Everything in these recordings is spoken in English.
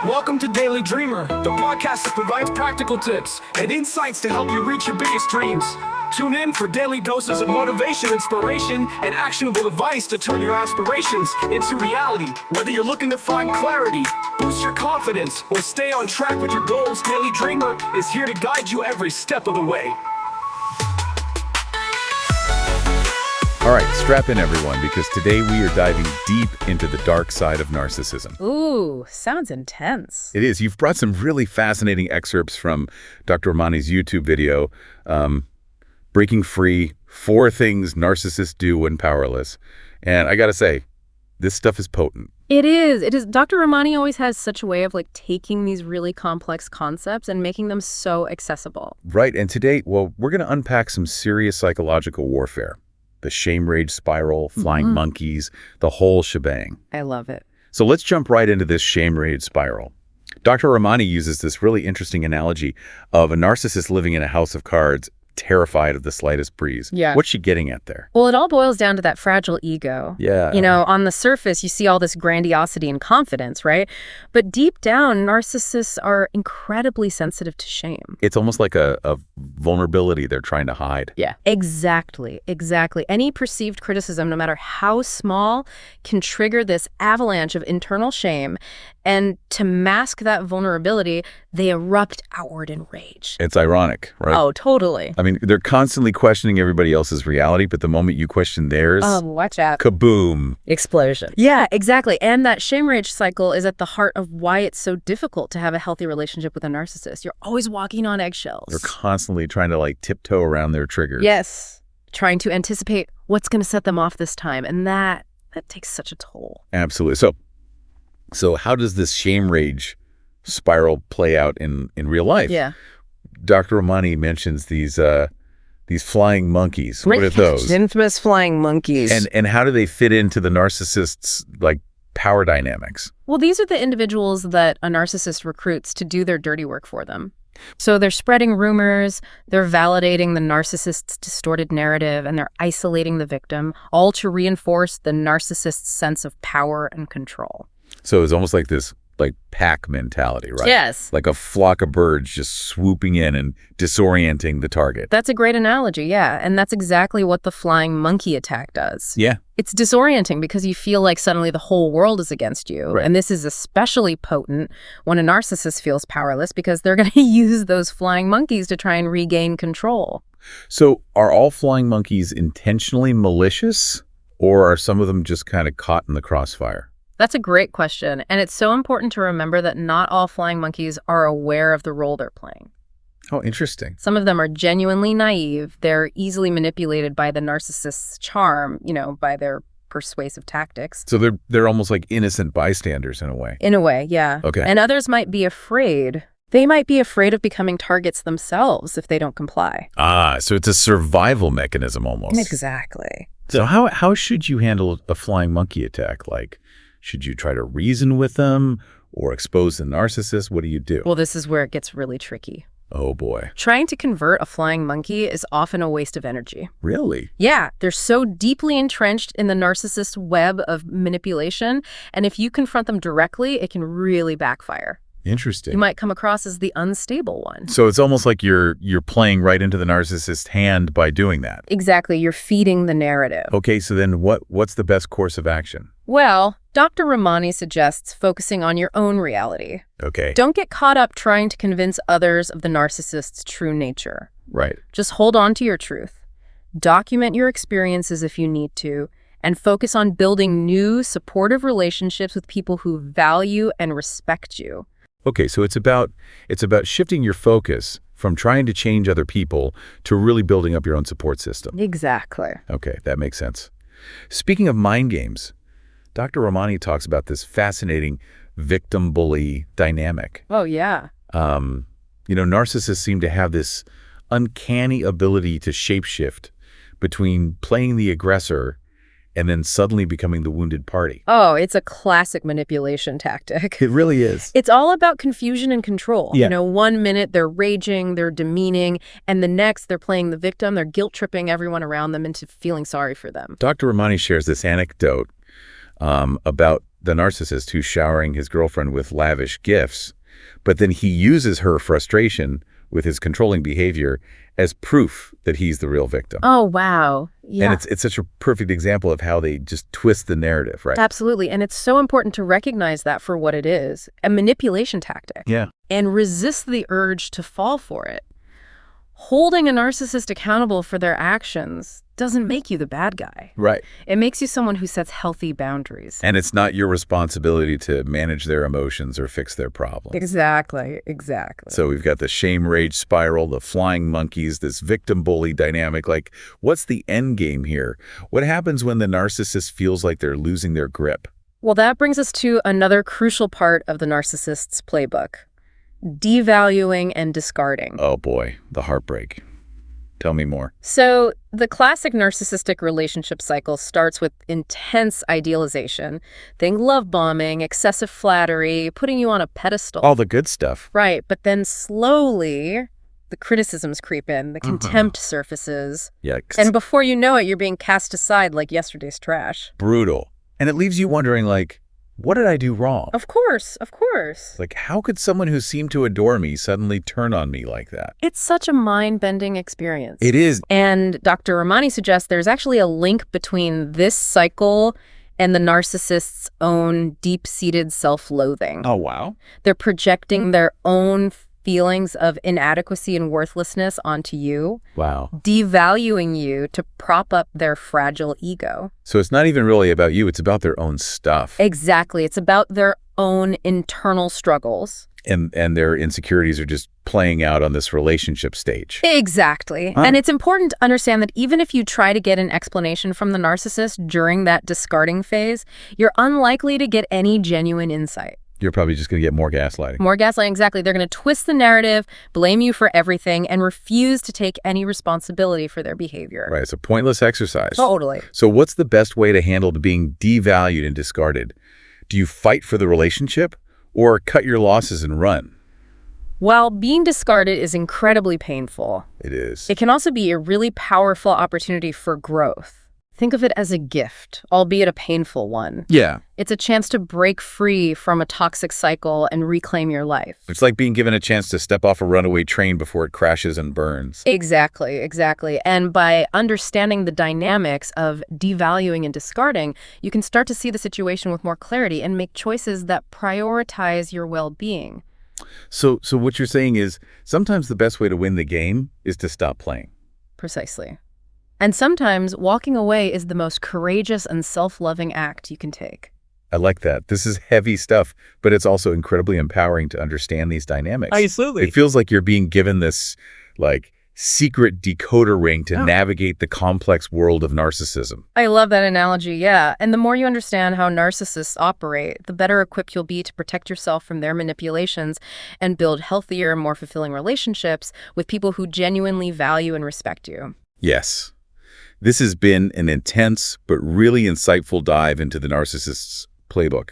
Welcome to Daily Dreamer, the podcast that provides practical tips and insights to help you reach your biggest dreams. Tune in for daily doses of motivation, inspiration, and actionable advice to turn your aspirations into reality. Whether you're looking to find clarity, boost your confidence, or stay on track with your goals, Daily Dreamer is here to guide you every step of the way. All right, strap in everyone, because today we are diving deep into the dark side of narcissism. Ooh, sounds intense. It is. You've brought some really fascinating excerpts from DoctorRamani's YouTube video, Breaking Free, 4 Things Narcissists Do When Powerless. And I gotta say, this stuff is potent. It is. Dr. Ramani always has such a way of taking these really complex concepts and making them so accessible. Right, and today, well, we're gonna unpack some serious psychological warfare. The shame-rage spiral, flying monkeys, the whole shebang. I love it. So let's jump right into this shame-rage spiral. Dr. Ramani uses this really interesting analogy of a narcissist living in a house of cards, terrified of the slightest breeze. Yeah. What's she getting at there? Well, it all boils down to that fragile ego. Yeah. You know, on the surface, you see all this grandiosity and confidence, right? But deep down, narcissists are incredibly sensitive to shame. It's almost like a vulnerability they're trying to hide. Yeah. Exactly. Any perceived criticism, no matter how small, can trigger this avalanche of internal shame. And to mask that vulnerability, they erupt outward in rage. It's ironic, right? Oh, totally. I mean, they're constantly questioning everybody else's reality, but the moment you question theirs, Oh, watch out. kaboom. Explosion. Yeah, exactly. And that shame rage cycle is at the heart of why it's so difficult to have a healthy relationship with a narcissist. You're always walking on eggshells. They're constantly trying to tiptoe around their triggers. Yes. Trying to anticipate what's going to set them off this time. And that takes such a toll. Absolutely. So how does this shame rage spiral play out in real life? Yeah. Dr. Ramani mentions these flying monkeys. What are those? Infamous flying monkeys. And how do they fit into the narcissist's power dynamics? Well, these are the individuals that a narcissist recruits to do their dirty work for them. So they're spreading rumors, they're validating the narcissist's distorted narrative, and they're isolating the victim, all to reinforce the narcissist's sense of power and control. So it's almost like this pack mentality, right? Yes. Like a flock of birds just swooping in and disorienting the target. That's a great analogy, yeah. And that's exactly what the flying monkey attack does. Yeah. It's disorienting because you feel like suddenly the whole world is against you. Right. And this is especially potent when a narcissist feels powerless because they're going to use those flying monkeys to try and regain control. So are all flying monkeys intentionally malicious, or are some of them just kind of caught in the crossfire? That's a great question. And it's so important to remember that not all flying monkeys are aware of the role they're playing. Oh, interesting. Some of them are genuinely naive. They're easily manipulated by the narcissist's charm, by their persuasive tactics. So they're almost like innocent bystanders in a way. In a way, yeah. Okay. And others might be afraid. They might be afraid of becoming targets themselves if they don't comply. Ah, so it's a survival mechanism almost. Exactly. So how should you handle a flying monkey attack? Should you try to reason with them or expose the narcissist? What do you do? Well, this is where it gets really tricky. Oh, boy. Trying to convert a flying monkey is often a waste of energy. Really? Yeah, they're so deeply entrenched in the narcissist's web of manipulation, and if you confront them directly, it can really backfire. Interesting. You might come across as the unstable one. So it's almost like you're playing right into the narcissist's hand by doing that. Exactly, you're feeding the narrative. Okay, so then what's the best course of action? Well, Dr. Ramani suggests focusing on your own reality. Okay. Don't get caught up trying to convince others of the narcissist's true nature. Right. Just hold on to your truth. Document your experiences if you need to, and focus on building new, supportive relationships with people who value and respect you. Okay, so it's about shifting your focus from trying to change other people to really building up your own support system. Exactly. Okay, that makes sense. Speaking of mind games, Dr. Ramani talks about this fascinating victim-bully dynamic. Oh, yeah. Narcissists seem to have this uncanny ability to shapeshift between playing the aggressor and then suddenly becoming the wounded party. Oh, it's a classic manipulation tactic. It really is. It's all about confusion and control. Yeah. 1 minute they're raging, they're demeaning, and the next they're playing the victim, they're guilt-tripping everyone around them into feeling sorry for them. Dr. Ramani shares this anecdote about the narcissist who's showering his girlfriend with lavish gifts, but then he uses her frustration with his controlling behavior as proof that he's the real victim. Oh, wow. Yeah. And it's such a perfect example of how they just twist the narrative, right? Absolutely. And it's so important to recognize that for what it is, a manipulation tactic. Yeah. And resist the urge to fall for it. Holding a narcissist accountable for their actions doesn't make you the bad guy. Right. It makes you someone who sets healthy boundaries. And it's not your responsibility to manage their emotions or fix their problems. Exactly. So we've got the shame-rage spiral, the flying monkeys, this victim-bully dynamic. Like, what's the end game here? What happens when the narcissist feels like they're losing their grip? Well, that brings us to another crucial part of the narcissist's playbook. Devaluing and discarding. Oh boy, the heartbreak. Tell me more. So the classic narcissistic relationship cycle starts with intense idealization. Think love bombing, excessive flattery, putting you on a pedestal. All the good stuff. Right, but then slowly the criticisms creep in, the contempt surfaces. Yikes. And before you know it, you're being cast aside like yesterday's trash. Brutal. And it leaves you wondering, like, what did I do wrong? Of course. Like, how could someone who seemed to adore me suddenly turn on me like that? It's such a mind-bending experience. It is. And DoctorRamani suggests there's actually a link between this cycle and the narcissist's own deep-seated self-loathing. Oh, wow. They're projecting their own feelings of inadequacy and worthlessness onto you, Wow. devaluing you to prop up their fragile ego. So it's not even really about you. It's about their own stuff. Exactly. It's about their own internal struggles. And their insecurities are just playing out on this relationship stage. Exactly. Huh. And it's important to understand that even if you try to get an explanation from the narcissist during that discarding phase, you're unlikely to get any genuine insight. You're probably just going to get more gaslighting. More gaslighting, exactly. They're going to twist the narrative, blame you for everything, and refuse to take any responsibility for their behavior. Right. It's a pointless exercise. Totally. So what's the best way to handle being devalued and discarded? Do you fight for the relationship or cut your losses and run? While being discarded is incredibly painful, It is. it can also be a really powerful opportunity for growth. Think of it as a gift, albeit a painful one. Yeah. It's a chance to break free from a toxic cycle and reclaim your life. It's like being given a chance to step off a runaway train before it crashes and burns. Exactly. And by understanding the dynamics of devaluing and discarding, you can start to see the situation with more clarity and make choices that prioritize your well-being. So what you're saying is sometimes the best way to win the game is to stop playing. Precisely. And sometimes walking away is the most courageous and self-loving act you can take. I like that. This is heavy stuff, but it's also incredibly empowering to understand these dynamics. Absolutely. It feels like you're being given this, like, secret decoder ring to navigate the complex world of narcissism. I love that analogy, yeah. And the more you understand how narcissists operate, the better equipped you'll be to protect yourself from their manipulations and build healthier, more fulfilling relationships with people who genuinely value and respect you. Yes. This has been an intense but really insightful dive into the narcissist's playbook.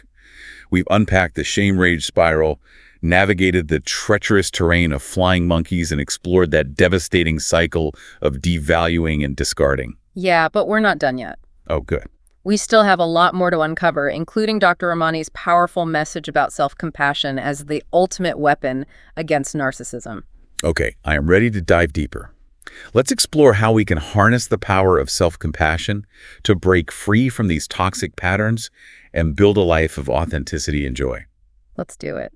We've unpacked the shame-rage spiral, navigated the treacherous terrain of flying monkeys, and explored that devastating cycle of devaluing and discarding. Yeah, but we're not done yet. Oh, good. We still have a lot more to uncover, including DoctorRamani's powerful message about self-compassion as the ultimate weapon against narcissism. Okay, I am ready to dive deeper. Let's explore how we can harness the power of self-compassion to break free from these toxic patterns and build a life of authenticity and joy. Let's do it.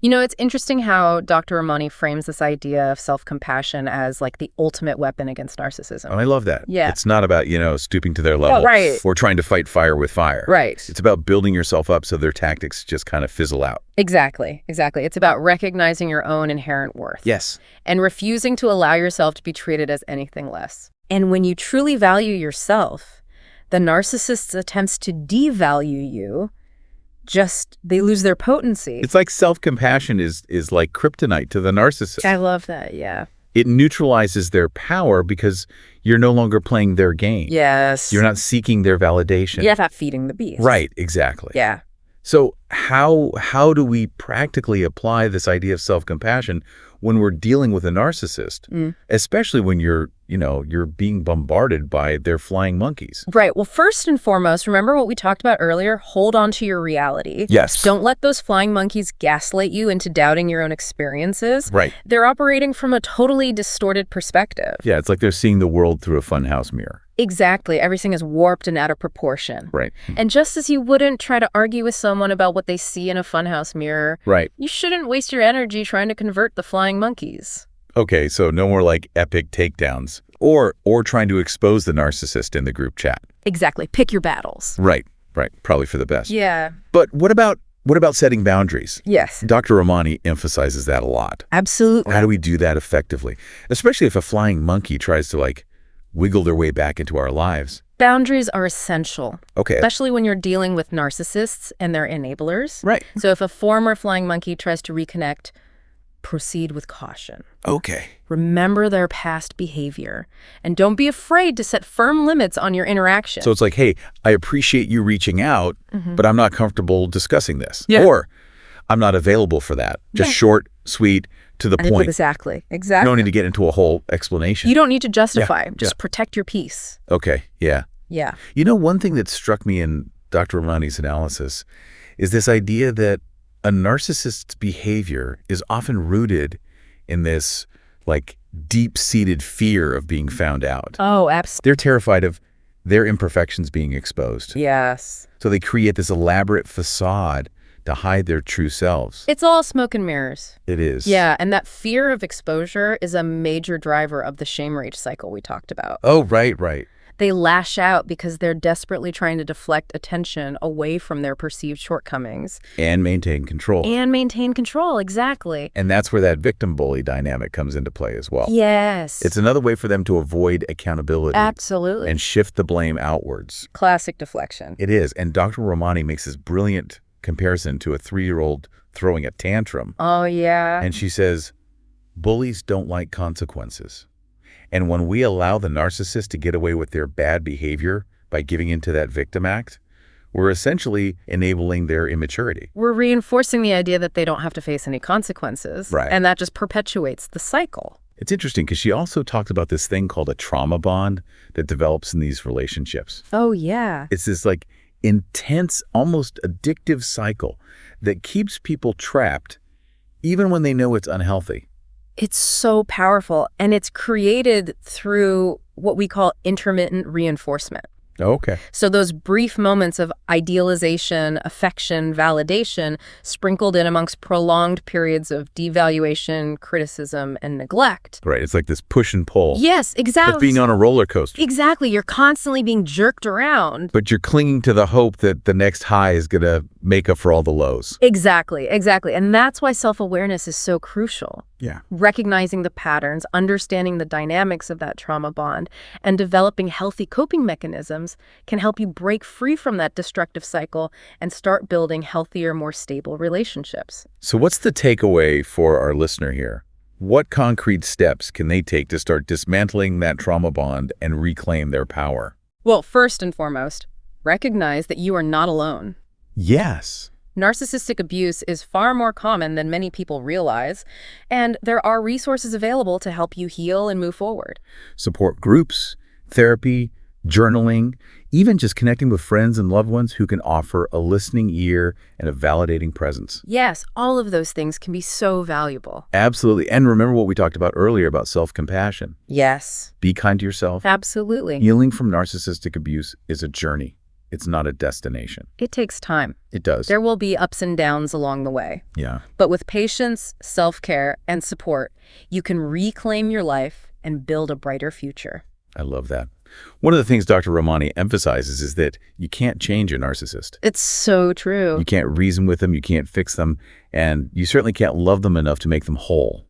You know, it's interesting how DoctorRamani frames this idea of self-compassion as like the ultimate weapon against narcissism. And I love that. Yeah. It's not about, stooping to their level right. or trying to fight fire with fire. Right. It's about building yourself up so their tactics just kind of fizzle out. Exactly. It's about recognizing your own inherent worth. Yes. And refusing to allow yourself to be treated as anything less. And when you truly value yourself, the narcissist's attempts to devalue you they lose their potency. It's like self-compassion is like kryptonite to the narcissist. I love that, yeah. It neutralizes their power because you're no longer playing their game. Yes. You're not seeking their validation. You're not feeding the beast. Right, exactly. Yeah. So how do we practically apply this idea of self-compassion when we're dealing with a narcissist, especially when you're you're being bombarded by their flying monkeys. Right. Well, first and foremost, remember what we talked about earlier? Hold on to your reality. Yes. Don't let those flying monkeys gaslight you into doubting your own experiences. Right. They're operating from a totally distorted perspective. Yeah, it's like they're seeing the world through a funhouse mirror. Exactly. Everything is warped and out of proportion. Right. And just as you wouldn't try to argue with someone about what they see in a funhouse mirror, Right. you shouldn't waste your energy trying to convert the flying monkeys. Okay, so no more like epic takedowns or trying to expose the narcissist in the group chat. Exactly. Pick your battles. Right. Probably for the best. Yeah. But what about setting boundaries? Yes. Dr. Ramani emphasizes that a lot. Absolutely. How do we do that effectively? Especially if a flying monkey tries to wiggle their way back into our lives. Boundaries are essential. Okay. Especially when you're dealing with narcissists and their enablers. Right. So if a former flying monkey tries to reconnect, proceed with caution. Okay. Remember their past behavior. And don't be afraid to set firm limits on your interaction. So it's like, hey, I appreciate you reaching out, but I'm not comfortable discussing this. Yeah. Or I'm not available for that. Just short, sweet, to the point. Exactly. You don't need to get into a whole explanation. You don't need to justify. Just protect your peace. Okay, yeah. Yeah. One thing that struck me in Dr. Ramani's analysis is this idea that a narcissist's behavior is often rooted in this, deep-seated fear of being found out. Oh, absolutely. They're terrified of their imperfections being exposed. Yes. So they create this elaborate facade to hide their true selves. It's all smoke and mirrors. It is. Yeah, and that fear of exposure is a major driver of the shame rage cycle we talked about. Oh, right. They lash out because they're desperately trying to deflect attention away from their perceived shortcomings. And maintain control. And maintain control, exactly. And that's where that victim bully dynamic comes into play as well. Yes. It's another way for them to avoid accountability. Absolutely. And shift the blame outwards. Classic deflection. It is. And Dr. Ramani makes this brilliant comparison to a 3-year-old throwing a tantrum. Oh, yeah. And she says, bullies don't like consequences. And when we allow the narcissist to get away with their bad behavior by giving into that victim act, we're essentially enabling their immaturity. We're reinforcing the idea that they don't have to face any consequences. Right. And that just perpetuates the cycle. It's interesting because she also talks about this thing called a trauma bond that develops in these relationships. Oh, yeah. It's this intense, almost addictive cycle that keeps people trapped even when they know it's unhealthy. It's so powerful, and it's created through what we call intermittent reinforcement. Okay. So those brief moments of idealization, affection, validation, sprinkled in amongst prolonged periods of devaluation, criticism, and neglect. Right. It's like this push and pull. Yes, exactly. Like being on a roller coaster. Exactly. You're constantly being jerked around. But you're clinging to the hope that the next high is going to make up for all the lows. Exactly. And that's why self-awareness is so crucial. Yeah. Recognizing the patterns, understanding the dynamics of that trauma bond, and developing healthy coping mechanisms can help you break free from that destructive cycle and start building healthier, more stable relationships. So what's the takeaway for our listener here? What concrete steps can they take to start dismantling that trauma bond and reclaim their power? Well, first and foremost, recognize that you are not alone. Yes. Narcissistic abuse is far more common than many people realize, and there are resources available to help you heal and move forward. Support groups, therapy, journaling, even just connecting with friends and loved ones who can offer a listening ear and a validating presence. Yes, all of those things can be so valuable. Absolutely. And remember what we talked about earlier about self-compassion. Yes. Be kind to yourself. Absolutely. Healing from narcissistic abuse is a journey. It's not a destination. It takes time. It does. There will be ups and downs along the way. Yeah. But with patience, self-care, and support, you can reclaim your life and build a brighter future. I love that. One of the things Dr. Ramani emphasizes is that you can't change a narcissist. It's so true. You can't reason with them, you can't fix them, and you certainly can't love them enough to make them whole.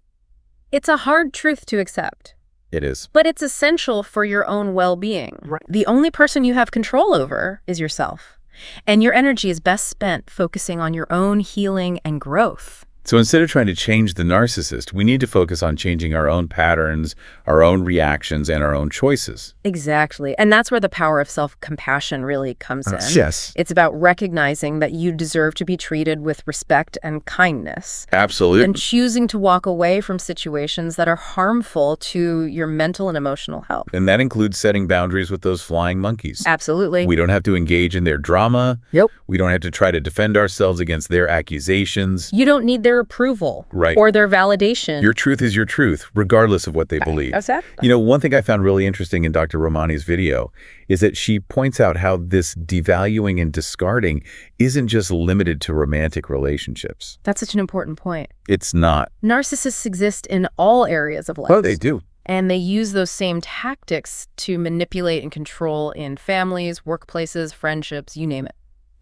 It's a hard truth to accept. It is. But it's essential for your own well-being. Right. The only person you have control over is yourself. And your energy is best spent focusing on your own healing and growth. So instead of trying to change the narcissist, we need to focus on changing our own patterns, our own reactions, and our own choices. Exactly. And that's where the power of self-compassion really comes in. Yes. It's about recognizing that you deserve to be treated with respect and kindness. Absolutely. And choosing to walk away from situations that are harmful to your mental and emotional health. And that includes setting boundaries with those flying monkeys. Absolutely. We don't have to engage in their drama. Yep. We don't have to try to defend ourselves against their accusations. You don't need their approval. Right. Or their validation. Your truth is your truth, regardless of what they believe. Exactly. One thing I found really interesting in DoctorRamani's video is that she points out how this devaluing and discarding isn't just limited to romantic relationships. That's such an important point. It's not. Narcissists exist in all areas of life. Oh, they do. And they use those same tactics to manipulate and control in families, workplaces, friendships, you name it.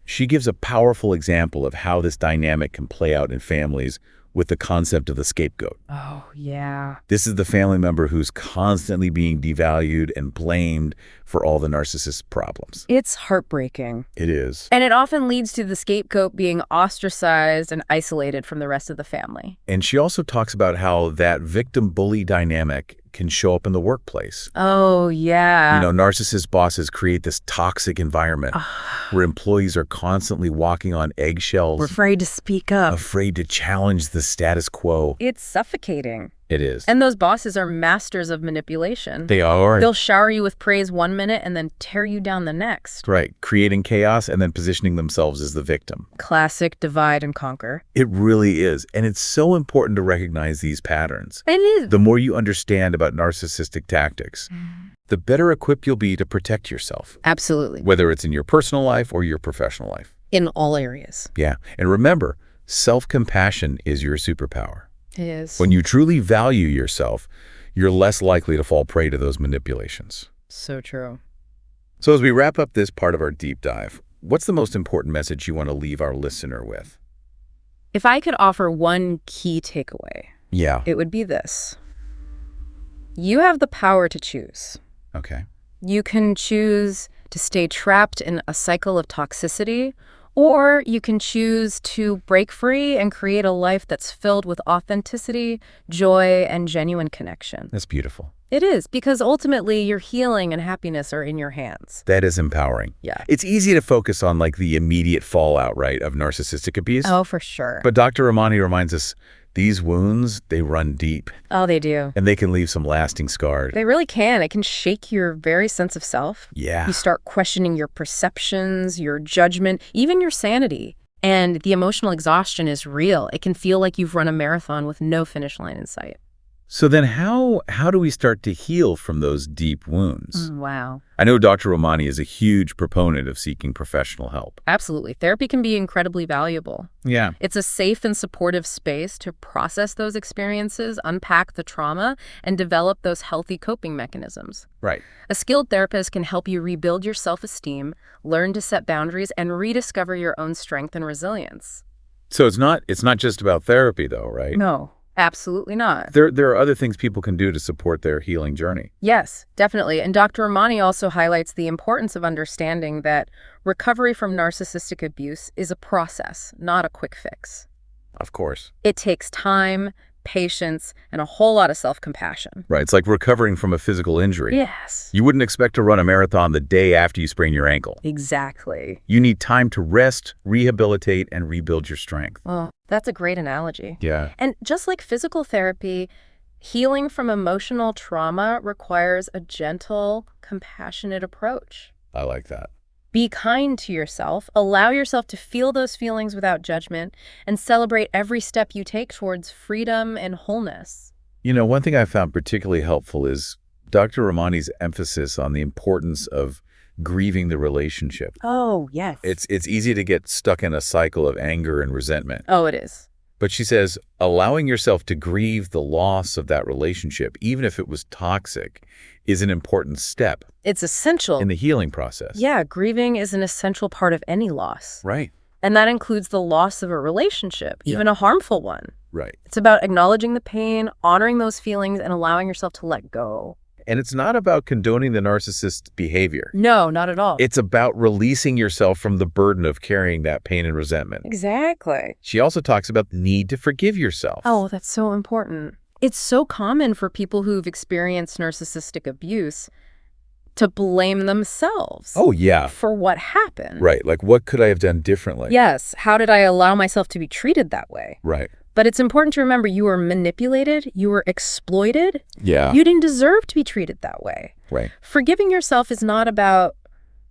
She gives a powerful example of how this dynamic can play out in families with the concept of the scapegoat. Oh, yeah. This is the family member who's constantly being devalued and blamed for all the narcissist's problems. It's heartbreaking. It is. And it often leads to the scapegoat being ostracized and isolated from the rest of the family. And she also talks about how that victim-bully dynamic can show up in the workplace. Oh, yeah. Narcissist bosses create this toxic environment where employees are constantly walking on eggshells. We're afraid to speak up. Afraid to challenge the status quo. It's suffocating. It is. And those bosses are masters of manipulation. They are. They'll shower you with praise one minute and then tear you down the next. Right. Creating chaos and then positioning themselves as the victim. Classic divide and conquer. It really is. And it's so important to recognize these patterns. It is. The more you understand about narcissistic tactics, the better equipped you'll be to protect yourself. Absolutely. Whether it's in your personal life or your professional life. In all areas. Yeah. And remember, self-compassion is your superpower. It is. When you truly value yourself, you're less likely to fall prey to those manipulations. So true. So as we wrap up this part of our deep dive, what's the most important message you want to leave our listener with? If I could offer one key takeaway, Yeah. it would be this. You have the power to choose. Okay. You can choose to stay trapped in a cycle of toxicity, or you can choose to break free and create a life that's filled with authenticity, joy, and genuine connection. That's beautiful. It is, because ultimately your healing and happiness are in your hands. That is empowering. Yeah. It's easy to focus on the immediate fallout, right, of narcissistic abuse. Oh, for sure. But DoctorRamani reminds us these wounds, they run deep. Oh, they do. And they can leave some lasting scars. They really can. It can shake your very sense of self. Yeah. You start questioning your perceptions, your judgment, even your sanity. And the emotional exhaustion is real. It can feel like you've run a marathon with no finish line in sight. So then how do we start to heal from those deep wounds? Wow. I know DoctorRamani is a huge proponent of seeking professional help. Absolutely. Therapy can be incredibly valuable. Yeah. It's a safe and supportive space to process those experiences, unpack the trauma, and develop those healthy coping mechanisms. Right. A skilled therapist can help you rebuild your self-esteem, learn to set boundaries, and rediscover your own strength and resilience. So it's not just about therapy though, right? No, absolutely not. There are other things people can do to support their healing journey. Yes, definitely. And DoctorRamani also highlights the importance of understanding that recovery from narcissistic abuse is a process, not a quick fix. Of course. It takes time, patience, and a whole lot of self-compassion. Right. It's like recovering from a physical injury. Yes. You wouldn't expect to run a marathon the day after you sprain your ankle. Exactly. You need time to rest, rehabilitate, and rebuild your strength. Oh, that's a great analogy. Yeah. And just like physical therapy, healing from emotional trauma requires a gentle, compassionate approach. I like that. Be kind to yourself, allow yourself to feel those feelings without judgment, and celebrate every step you take towards freedom and wholeness. One thing I found particularly helpful is DoctorRamani's emphasis on the importance of grieving the relationship. Oh, yes. It's easy to get stuck in a cycle of anger and resentment. Oh, it is. But she says, allowing yourself to grieve the loss of that relationship, even if it was toxic, is an important step. It's essential. In the healing process. Yeah, grieving is an essential part of any loss. Right. And that includes the loss of a relationship, even a harmful one. Right. It's about acknowledging the pain, honoring those feelings, and allowing yourself to let go. And it's not about condoning the narcissist's behavior. No, not at all. It's about releasing yourself from the burden of carrying that pain and resentment. Exactly. She also talks about the need to forgive yourself. Oh, that's so important. It's so common for people who've experienced narcissistic abuse to blame themselves. Oh, yeah. For what happened. Right. Like, what could I have done differently? Yes. How did I allow myself to be treated that way? Right. But it's important to remember you were manipulated, you were exploited. Yeah. You didn't deserve to be treated that way. Right. Forgiving yourself is not about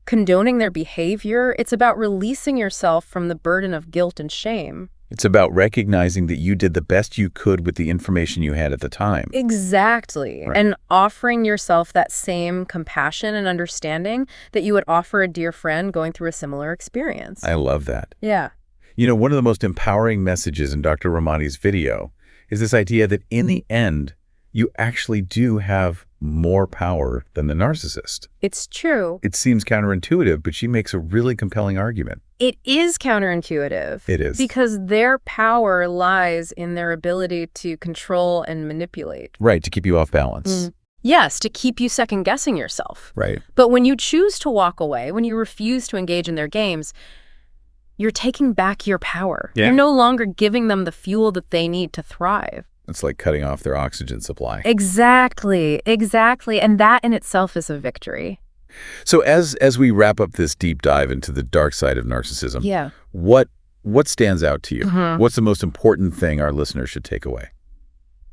condoning their behavior. It's about releasing yourself from the burden of guilt and shame. It's about recognizing that you did the best you could with the information you had at the time. Exactly. Right. And offering yourself that same compassion and understanding that you would offer a dear friend going through a similar experience. I love that. Yeah. You know, one of the most empowering messages in Dr. Ramani's video is this idea that in the end, you actually do have more power than the narcissist. It's true. It seems counterintuitive, but she makes a really compelling argument. It is counterintuitive. It is. Because their power lies in their ability to control and manipulate. Right, to keep you off balance. Yes, to keep you second-guessing yourself. Right. But when you choose to walk away, when you refuse to engage in their games, you're taking back your power. Yeah. You're no longer giving them the fuel that they need to thrive. It's like cutting off their oxygen supply. Exactly. And that in itself is a victory. So as we wrap up this deep dive into the dark side of narcissism, Yeah. what stands out to you? What's the most important thing our listeners should take away?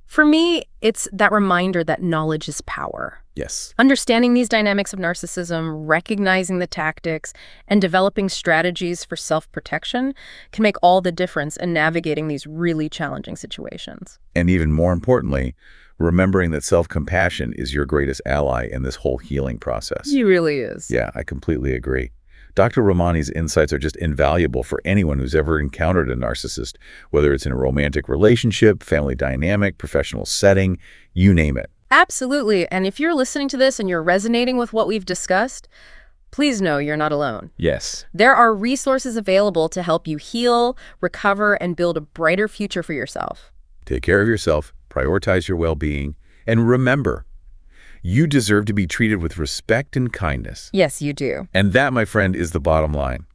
For me, it's that reminder that knowledge is power. Yes. Understanding these dynamics of narcissism, recognizing the tactics, and developing strategies for self-protection can make all the difference in navigating these really challenging situations. And even more importantly, remembering that self-compassion is your greatest ally in this whole healing process. He really is. Yeah, I completely agree. Dr. Ramani's insights are just invaluable for anyone who's ever encountered a narcissist, whether it's in a romantic relationship, family dynamic, professional setting, you name it. Absolutely. And if you're listening to this and you're resonating with what we've discussed, please know you're not alone. Yes. There are resources available to help you heal, recover, and build a brighter future for yourself. Take care of yourself, prioritize your well-being, and remember, you deserve to be treated with respect and kindness. Yes, you do. And that, my friend, is the bottom line.